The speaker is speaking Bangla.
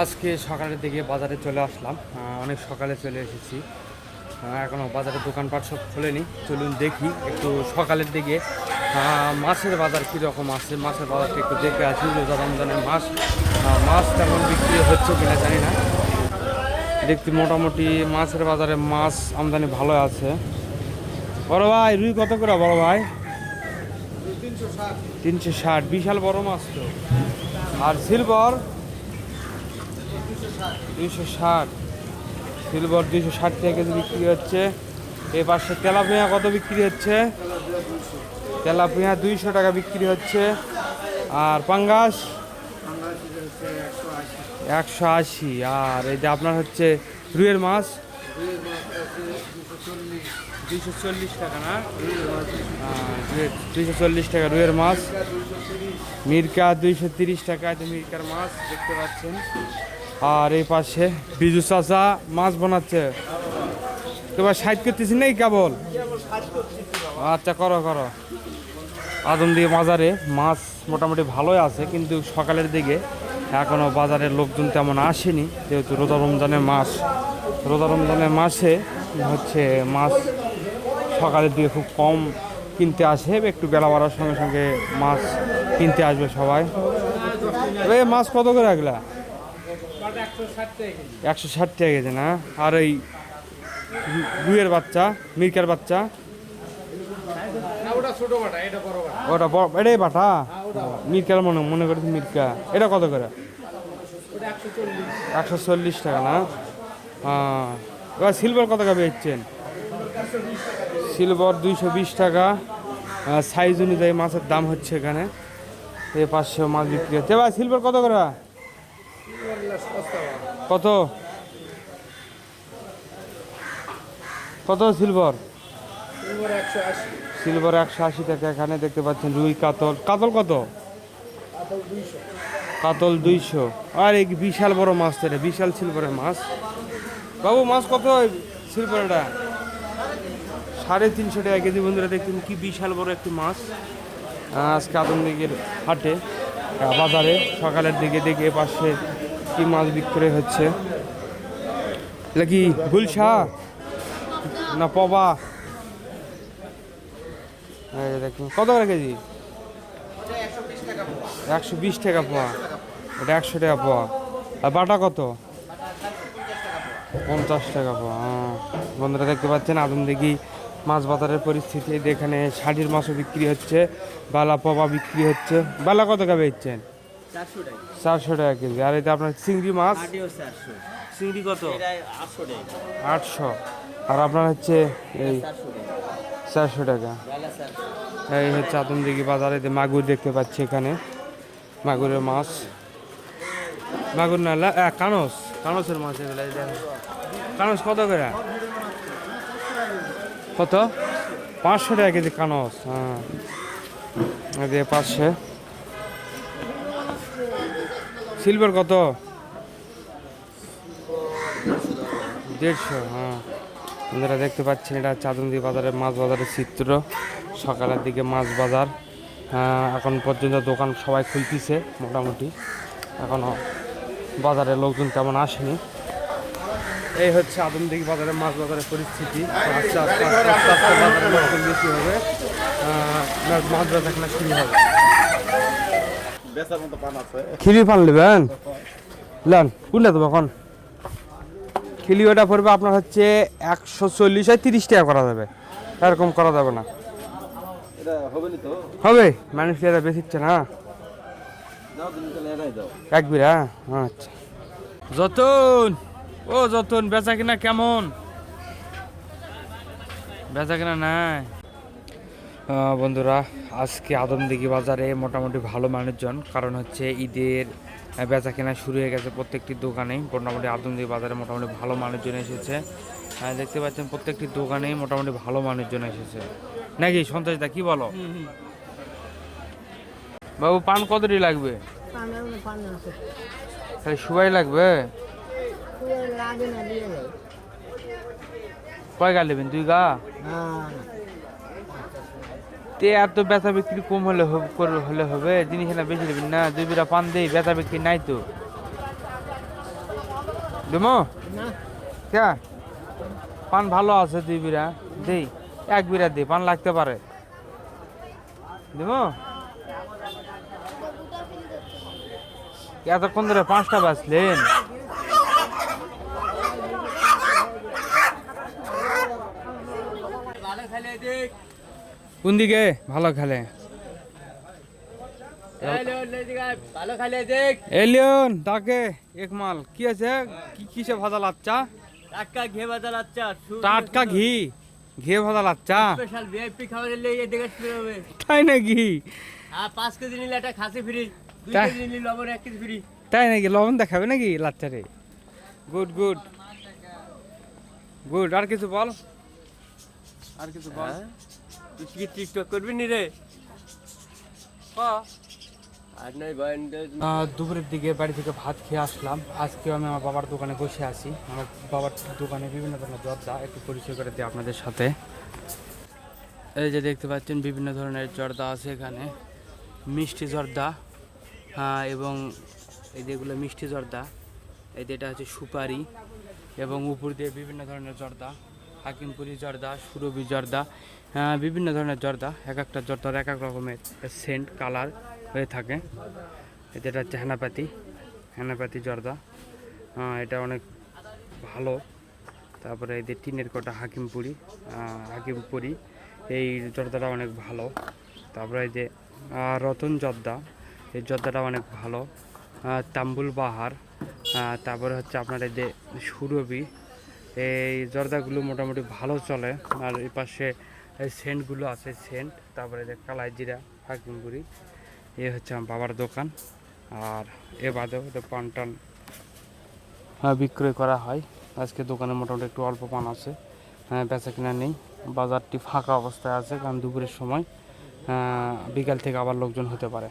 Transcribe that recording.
আজকে সকালের দিকে বাজারে চলে আসলাম, অনেক সকালে চলে এসেছি। এখনও বাজারে দোকানপাট সব খোলেনি। চলুন দেখি একটু সকালের দিকে মাছের বাজার কীরকম আছে। মাছের বাজারটা একটু দেখে আসি। রোজা রমজানের মাছ, মাছ তেমন বিক্রি হচ্ছে কিনা জানি না। দেখতে মোটামুটি মাছের বাজারে মাছ আমদানি ভালো আছে। বড় ভাই রুই কত করে বড় ভাই? 360। বিশাল বড় মাছ তো। আর সিলভার 260। সিলভার 260 টাকা কেজি বিক্রি হচ্ছে। এই পাশে তেলাপিয়া কত বিক্রি হচ্ছে? তেলাপিয়া 200 টাকা বিক্রি হচ্ছে। আর পাঙ্গাস 180। আর এই যে আপনার হচ্ছে রুইয়ের মাছ 240 টাকা না? 240 টাকা রুইয়ের মাছ। মিরকা 230 টাকা। মিরকার মাছ দেখতে পাচ্ছেন। আর এই পাশে বিজু চাচা মাছ বানাচ্ছে। তোমার সাইড করতেছি নাকি কেবল? আচ্ছা করো করো। আদমদিঘি বাজারে মাছ মোটামুটি ভালোই আছে, কিন্তু সকালের দিকে এখনও বাজারের লোকজন তেমন আসেনি, যেহেতু রোজা রমজানের মাস। রোজা রমজানের মাসে হচ্ছে মাছ সকালের দিকে খুব কম কিনতে আসে। একটু বেলা বাড়ার সঙ্গে সঙ্গে মাছ কিনতে আসবে সবাই। এই মাছ কত করে রাখলা? 160 টাকা কেজি না? আর এই রুইয়ের বাচ্চা, মিরকার বাচ্চা ওটা এটাই বাটা। মিরকার মনে করেছি মিরকা। এটা কত করে? 140 টাকা না? এবার সিলভার কত টাকা বেচছেন? সিলভার 220 টাকা। সাইজ অনুযায়ী মাছের দাম হচ্ছে এখানে। এই 500 মাছ বিক্রি হচ্ছে। এবার সিলভার কত করে? কত কত সিলভার? সিলভার 180 টাকা। এখানে দেখতে পাচ্ছেন রুই কাতল। কাতল কত? কাতল 200। আর এই বিশাল বড় মাছ, এটা বিশাল সিলভারের মাছ। বাবু মাছ কত সিলভারটা? 350 টাকা কেজি। বন্ধুরা দেখুন কি বিশাল বড় একটি মাছ। আজকে আদমদিঘির হাটে বাজারে সকালের দিকে দেখে পাশে কি মাছ বিক্রি হচ্ছে। এটা কি গুলশা না পবা? দেখুন কত করে কেজি? 120 টাকা পোয়া। এটা 100 টাকা পোয়া। আর বাটা কত? 50 টাকা পোয়া। বন্ধুরা দেখতে পাচ্ছেন আদমদিঘি মাছ বাজারের পরিস্থিতি। এখানে ষাঁড়ির মাছও বিক্রি হচ্ছে, বালা পবা বিক্রি হচ্ছে। বালা কত টাকা বেচছেন? 400 টাকা কেজি। আর এটা আপনার চিংড়ি মাছ? চিংড়ি কত? 800। আর আপনার হচ্ছে এই 400 টাকা। এই হচ্ছে আদমদিঘি বাজারে মাগুর দেখতে পাচ্ছি এখানে। মাগুরের মাছ, মাগুর নালা কানস, কানসের মাছ এগুলো। কানস কত করে? কত? 500 টাকা কেজি কানস। হ্যাঁ 500। সিলভার কত? 150। হ্যাঁ আপনারা দেখতে পাচ্ছেন এটা আদমদিঘি বাজারের মাছ বাজারের চিত্র। সকালের দিকে মাছ বাজার। এখন পর্যন্ত দোকান সবাই খুলতেছে মোটামুটি। এখনও বাজারের লোকজন তেমন আসেনি। এই হচ্ছে আদমদিঘি বাজারের মাছ বাজারের পরিস্থিতি। আস্তে আস্তে আস্তে আস্তে আস্তে বাজারের লোকজন বেশি হবে, মাছ বেচা কেনা শুরু হবে। খিলি পান নেবেন? লান কোনটা তো এখন খিলি ওটা পড়বে আপনার হচ্ছে 140। 30 টাকা করা যাবে, এরকম করা যাবে না। হবে মানুষ এরা বেশিচ্ছে না এক বিরা। আচ্ছা যতন, ও যতন বেচা কিনা কেমন? বেচা কিনা নাই। বন্ধুরা আজকে আদমদিঘি বাজারে মোটামুটি ভালো মানুষজন, কারণ হচ্ছে ঈদের বেচা কেনা শুরু হয়ে গেছে প্রত্যেকটি দোকানেই। মোটামুটি আদমদিঘি বাজারে মোটামুটি ভালো মানুষজন এসেছে। দেখতে পাচ্ছেন প্রত্যেকটি দোকানেই মোটামুটি ভালো মানুষজন এসেছে নাকি? সন্তোষদা কি বলো? বাবু পান কতটি লাগবে? সবাই লাগবে? কয় গা নেবেন? 2 গা? তে আর তো বেচা বিক্রি কম হলে হবে, জিনিস না বেশি নেবেন না। 2 বিরা পান দেই, বেচা বিক্রি নাই তো। দেবো কে পান ভালো আছে 2 বিড়া দেই 1 বিড়া দিই পান লাগতে পারে দেবো এতক্ষণ ধরে 5টা বাজলেন কোন দিকে ভালো খেলে এলিয়ন তাকে এক মাল কি আছে কিসে ভাজা লাচ্চা টাটকা ঘি ভাজা লাচ্চা টাটকা ঘি ভাজা লাচ্চা স্পেশাল ভিআইপি খাবার নিলে এই দিকে শুরু হবে তাই নাকি আর 5 কেজি নিলে একটা খাসি ফ্রি 2 তাই? কেজি নিলে লবণ 1 কেজি ফ্রি তাই নাকি লবণ দেখাবে নাকি লাচ্চারে গুড গুড গুড আর কিছু বল আর কিছু বল তুই কি টিকটক করবি নি রে আর নাই বয়েন দুপুরের দিকে বাড়ি থেকে ভাত খেয়ে আসলাম আজকেও আমি আমার বাবার দোকানে বসে আছি আমার বাবার দোকানে বিভিন্ন ধরনের জর্দা একটু পরিচয় করে দিই আপনাদের সাথে এই যে দেখতে পাচ্ছেন বিভিন্ন ধরনের জর্দা আছে এখানে মিষ্টি জর্দা এবং এই যেগুলো মিষ্টি জর্দা এই যে এটা হচ্ছে সুপারি এবং উপর দিয়ে বিভিন্ন ধরনের জর্দা হাকিমপুরি জর্দা সুরভি জর্দা বিভিন্ন ধরনের জর্দা এক একটা জর্দার এক এক রকমের সেন্ট কালার হয়ে থাকে যেটা হচ্ছে হেনাপাতি জর্দা এটা অনেক ভালো তারপরে এই যে টিনের কোটা হাকিমপুরি এই জর্দাটা অনেক ভালো তারপরে এই যে রতন জর্দা এই জর্দাটা অনেক ভালো তাম্বুল বাহার তারপরে হচ্ছে আপনার এই যে সুরভি এই জর্দাগুলো মোটামুটি ভালো চলে আর এই পাশে সেন্টগুলো আছে সেন্ট তারপরে যে কালাই জিরা হাকিমপুরি এ হচ্ছে আমার বাবার দোকান আর এ বাদেও পান টান বিক্রয় করা হয় আজকে দোকানে মোটামুটি একটু অল্প পান আছে বেচা কিনা নেই বাজারটি ফাঁকা অবস্থায় আছে কারণ দুপুরের সময় বিকাল থেকে আবার লোকজন হতে পারে